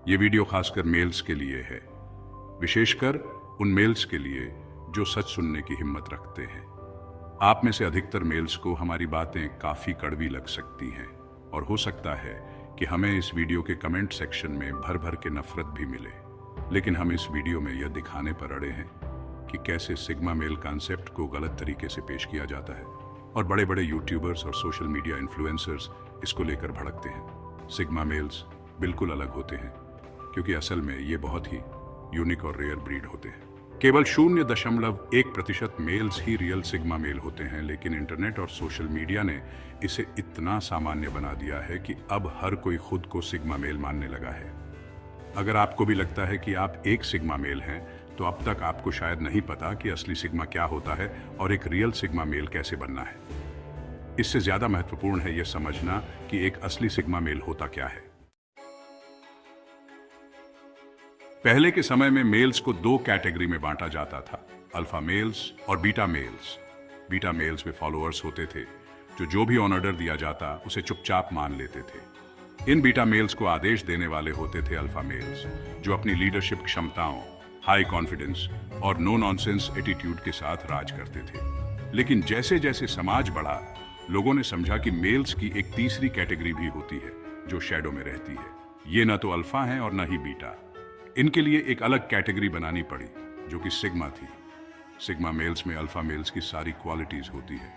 ये वीडियो खासकर मेल्स के लिए है, विशेषकर उन मेल्स के लिए जो सच सुनने की हिम्मत रखते हैं। आप में से अधिकतर मेल्स को हमारी बातें काफ़ी कड़वी लग सकती हैं और हो सकता है कि हमें इस वीडियो के कमेंट सेक्शन में भर भर के नफरत भी मिले, लेकिन हम इस वीडियो में यह दिखाने पर अड़े हैं कि कैसे सिग्मा मेल कॉन्सेप्ट को गलत तरीके से पेश किया जाता है और बड़े बड़े यूट्यूबर्स और सोशल मीडिया इन्फ्लुएंसर्स इसको लेकर भड़कते हैं। सिग्मा मेल्स बिल्कुल अलग होते हैं क्योंकि असल में ये बहुत ही यूनिक और रेयर ब्रीड होते हैं। केवल 0.1% मेल्स ही रियल सिग्मा मेल होते हैं, लेकिन इंटरनेट और सोशल मीडिया ने इसे इतना सामान्य बना दिया है कि अब हर कोई खुद को सिग्मा मेल मानने लगा है। अगर आपको भी लगता है कि आप एक सिग्मा मेल हैं, तो अब तक आपको शायद नहीं पता कि असली सिग्मा क्या होता है और एक रियल सिग्मा मेल कैसे बनना है। इससे ज्यादा महत्वपूर्ण है यह समझना कि एक असली सिग्मा मेल होता क्या है। पहले के समय में मेल्स को दो कैटेगरी में बांटा जाता था, अल्फा मेल्स और बीटा मेल्स। बीटा मेल्स में फॉलोअर्स होते थे जो भी ऑर्डर दिया जाता उसे चुपचाप मान लेते थे। इन बीटा मेल्स को आदेश देने वाले होते थे अल्फा मेल्स, जो अपनी लीडरशिप क्षमताओं, हाई कॉन्फिडेंस और नो नॉनसेंस एटीट्यूड के साथ राज करते थे। लेकिन जैसे जैसे समाज बढ़ा, लोगों ने समझा कि मेल्स की एक तीसरी कैटेगरी भी होती है जो शैडो में रहती है। ये न तो अल्फा है और न ही बीटा। इनके लिए एक अलग कैटेगरी बनानी पड़ी जो कि सिग्मा थी। सिग्मा मेल्स में अल्फा मेल्स की सारी क्वालिटीज होती है,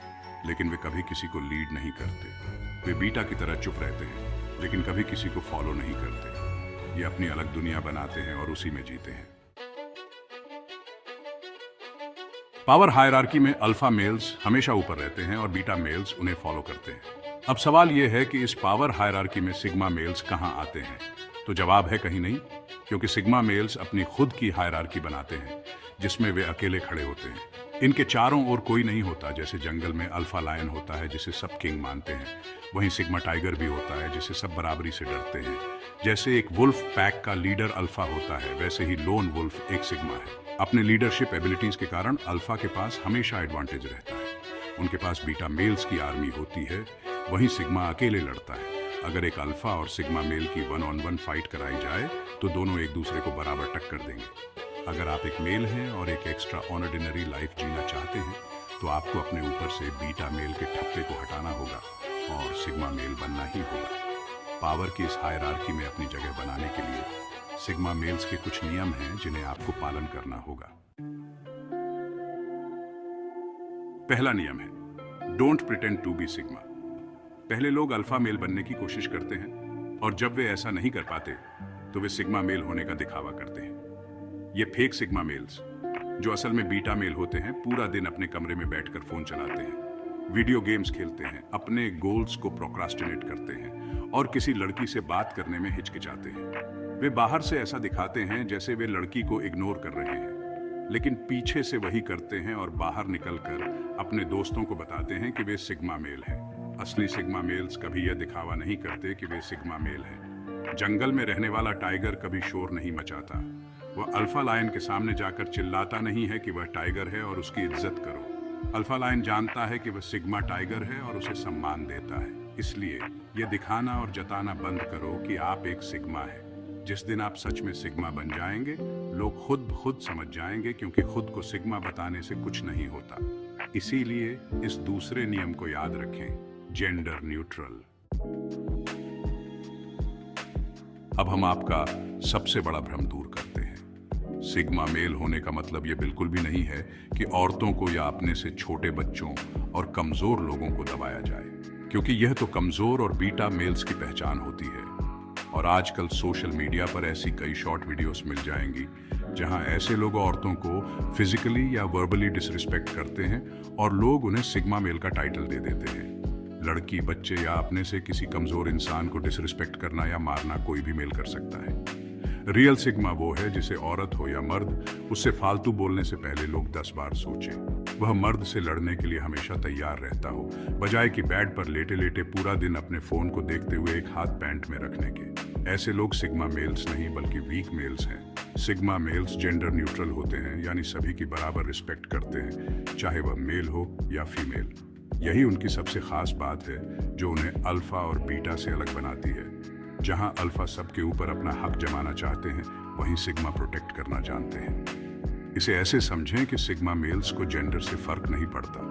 लेकिन वे कभी किसी को लीड नहीं करते। वे बीटा की तरह चुप रहते हैं, लेकिन कभी किसी को फॉलो नहीं करते। ये अपनी अलग दुनिया बनाते हैं और उसी में जीते हैं। पावर हायरार्की में अल्फा मेल्स हमेशा ऊपर रहते हैं और बीटा मेल्स उन्हें फॉलो करते हैं। अब सवाल यह है कि इस पावर हायरार्की में सिग्मा मेल्स कहां आते हैं? तो जवाब है कहीं नहीं, क्योंकि सिग्मा मेल्स अपनी खुद की हायरार्की बनाते हैं जिसमें वे अकेले खड़े होते हैं। इनके चारों ओर कोई नहीं होता। जैसे जंगल में अल्फा लायन होता है जिसे सब किंग मानते हैं, वहीं सिग्मा टाइगर भी होता है जिसे सब बराबरी से डरते हैं। जैसे एक वुल्फ पैक का लीडर अल्फा होता है, वैसे ही लोन वुल्फ एक सिग्मा है। अपने लीडरशिप एबिलिटीज के कारण अल्फा के पास हमेशा एडवांटेज रहता है। उनके पास बीटा मेल्स की आर्मी होती है, वहीं सिग्मा अकेले लड़ता है। अगर एक अल्फा और सिग्मा मेल की 1-on-1 फाइट कराई जाए तो दोनों एक दूसरे को बराबर टक्कर देंगे। अगर आप एक मेल हैं और एक एक्स्ट्रा ऑर्डिनरी लाइफ जीना चाहते हैं, तो आपको अपने ऊपर से बीटा मेल के ठप्पे को हटाना होगा और सिग्मा मेल बनना ही होगा। पावर की इस हायरार्की में अपनी जगह बनाने के लिए सिग्मा मेल्स के कुछ नियम हैं जिन्हें आपको पालन करना होगा। पहला नियम है, don't pretend to be sigma. पहले लोग अल्फा मेल बनने की कोशिश करते हैं और जब वे ऐसा नहीं कर पाते तो वे सिग्मा मेल होने का दिखावा करते हैं। ये फेक सिग्मा मेल्स, जो असल में बीटा मेल होते हैं, पूरा दिन अपने कमरे में बैठकर फोन चलाते हैं, वीडियो गेम्स खेलते हैं, अपने गोल्स को प्रोक्रास्टिनेट करते हैं और किसी लड़की से बात करने में हिचकिचाते हैं। वे बाहर से ऐसा दिखाते हैं जैसे वे लड़की को इग्नोर कर रहे हैं, लेकिन पीछे से वही करते हैं और बाहर निकलकर अपने दोस्तों को बताते हैं कि वे सिग्मा मेल हैं। असली सिग्मा मेल्स कभी यह दिखावा नहीं करते कि वे सिग्मा मेल हैं। जंगल में रहने वाला टाइगर कभी शोर नहीं मचाता। वह अल्फा लायन के सामने जाकर चिल्लाता नहीं है कि वह टाइगर है और उसकी इज्जत करो। अल्फा लायन जानता है कि वह सिग्मा टाइगर है और उसे सम्मान देता है। इसलिए यह दिखाना और जताना बंद करो कि आप एक सिग्मा है। जिस दिन आप सच में सिग्मा बन जाएंगे, लोग खुद समझ जाएंगे, क्योंकि खुद को सिग्मा बताने से कुछ नहीं होता। इसीलिए इस दूसरे नियम को याद रखें, जेंडर न्यूट्रल। अब हम आपका सबसे बड़ा भ्रम दूर करते हैं। सिग्मा मेल होने का मतलब यह बिल्कुल भी नहीं है कि औरतों को या अपने से छोटे बच्चों और कमजोर लोगों को दबाया जाए, क्योंकि यह तो कमजोर और बीटा मेल्स की पहचान होती है। और आजकल सोशल मीडिया पर ऐसी कई शॉर्ट वीडियोस मिल जाएंगी जहां ऐसे लोग औरतों को फिजिकली या वर्बली डिसरिस्पेक्ट करते हैं और लोग उन्हें सिग्मा मेल का टाइटल दे देते हैं। लड़की, बच्चे या अपने से किसी कमजोर इंसान को डिसरिस्पेक्ट करना या मारना कोई भी मेल कर सकता है। रियल सिग्मा वो है जिसे औरत हो या मर्द, उससे फालतू बोलने से पहले लोग 10 बार सोचें। वह मर्द से लड़ने के लिए हमेशा तैयार रहता हो, बजाय कि बेड पर लेटे लेटे पूरा दिन अपने फोन को देखते हुए एक हाथ पैंट में रखने के। ऐसे लोग सिग्मा मेल्स नहीं बल्कि वीक मेल्स हैं। सिग्मा मेल्स जेंडर न्यूट्रल होते हैं, यानी सभी की बराबर रिस्पेक्ट करते हैं, चाहे वह मेल हो या फीमेल। यही उनकी सबसे खास बात है जो उन्हें अल्फा और बीटा से अलग बनाती है। जहां अल्फा सबके ऊपर अपना हक जमाना चाहते हैं, वहीं सिग्मा प्रोटेक्ट करना जानते हैं। इसे ऐसे समझें कि सिग्मा मेल्स को जेंडर से फर्क नहीं पड़ता,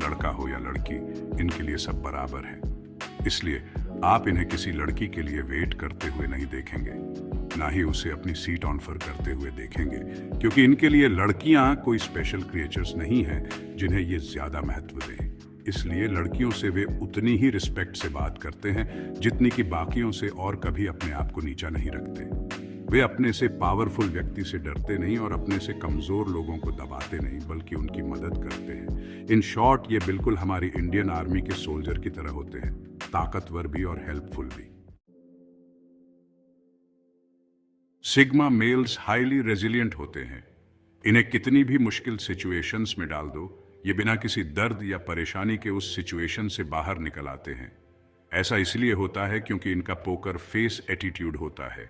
लड़का हो या लड़की, इनके लिए सब बराबर हैं। इसलिए आप इन्हें किसी लड़की के लिए वेट करते हुए नहीं देखेंगे, ना ही उसे अपनी सीट ऑफर करते हुए देखेंगे, क्योंकि इनके लिए लड़कियां कोई स्पेशल क्रिएचर्स नहीं हैं जिन्हें ये ज्यादा महत्व दें। इसलिए लड़कियों से वे उतनी ही रिस्पेक्ट से बात करते हैं जितनी कि बाकियों से, और कभी अपने आप को नीचा नहीं रखते। वे अपने से पावरफुल व्यक्ति से डरते नहीं और अपने से कमजोर लोगों को दबाते नहीं, बल्कि उनकी मदद करते हैं। इन शॉर्ट, ये बिल्कुल हमारी इंडियन आर्मी के सोल्जर की तरह होते हैं, ताकतवर भी और हेल्पफुल भी। सिग्मा मेल्स हाईली रेजिलिएंट होते हैं। इन्हें कितनी भी मुश्किल सिचुएशंस में डाल दो, ये बिना किसी दर्द या परेशानी के उस सिचुएशन से बाहर निकल आते हैं। ऐसा इसलिए होता है क्योंकि इनका पोकर फेस एटीट्यूड होता है।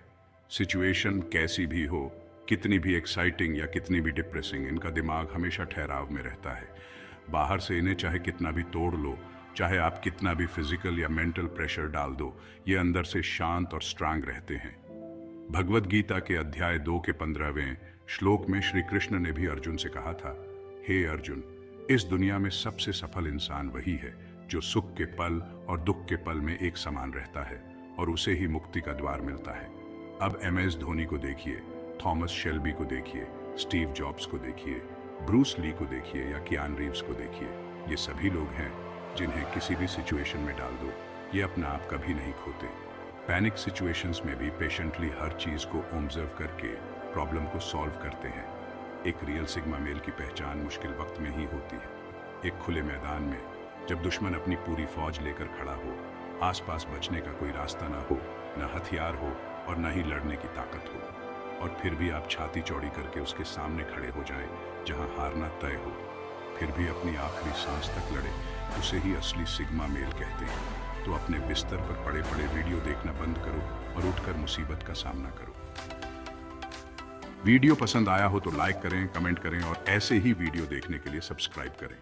सिचुएशन कैसी भी हो, कितनी भी एक्साइटिंग या कितनी भी डिप्रेसिंग, इनका दिमाग हमेशा ठहराव में रहता है। बाहर से इन्हें चाहे कितना भी तोड़ लो, चाहे आप कितना भी फिजिकल या मेंटल प्रेशर डाल दो, ये अंदर से शांत और स्ट्रांग रहते हैं। भगवद गीता के अध्याय 2 के 15वें श्लोक में श्री कृष्ण ने भी अर्जुन से कहा था, हे अर्जुन, इस दुनिया में सबसे सफल इंसान वही है जो सुख के पल और दुख के पल में एक समान रहता है, और उसे ही मुक्ति का द्वार मिलता है। अब MS धोनी को देखिए, थॉमस शेल्बी को देखिए, स्टीव जॉब्स को देखिए, ब्रूस ली को देखिए या कियान रीव्स को देखिए। ये सभी लोग हैं जिन्हें किसी भी सिचुएशन में डाल दो, ये अपना आप कभी नहीं खोते। पैनिक सिचुएशंस में भी पेशेंटली हर चीज को ऑब्जर्व करके प्रॉब्लम को सॉल्व करते हैं। एक रियल सिग्मा मेल की पहचान मुश्किल वक्त में ही होती है। एक खुले मैदान में जब दुश्मन अपनी पूरी फौज लेकर खड़ा हो, आसपास बचने का कोई रास्ता ना हो, न हथियार हो और न ही लड़ने की ताकत हो, और फिर भी आप छाती चौड़ी करके उसके सामने खड़े हो जाएं, जहां हारना तय हो, फिर भी अपनी आखिरी सांस तक लड़े, उसे ही असली सिग्मा मेल कहते हैं। तो अपने बिस्तर पर पड़े पड़े वीडियो देखना बंद करो और उठकर मुसीबत का सामना करो। वीडियो पसंद आया हो तो लाइक करें, कमेंट करें और ऐसे ही वीडियो देखने के लिए सब्सक्राइब करें।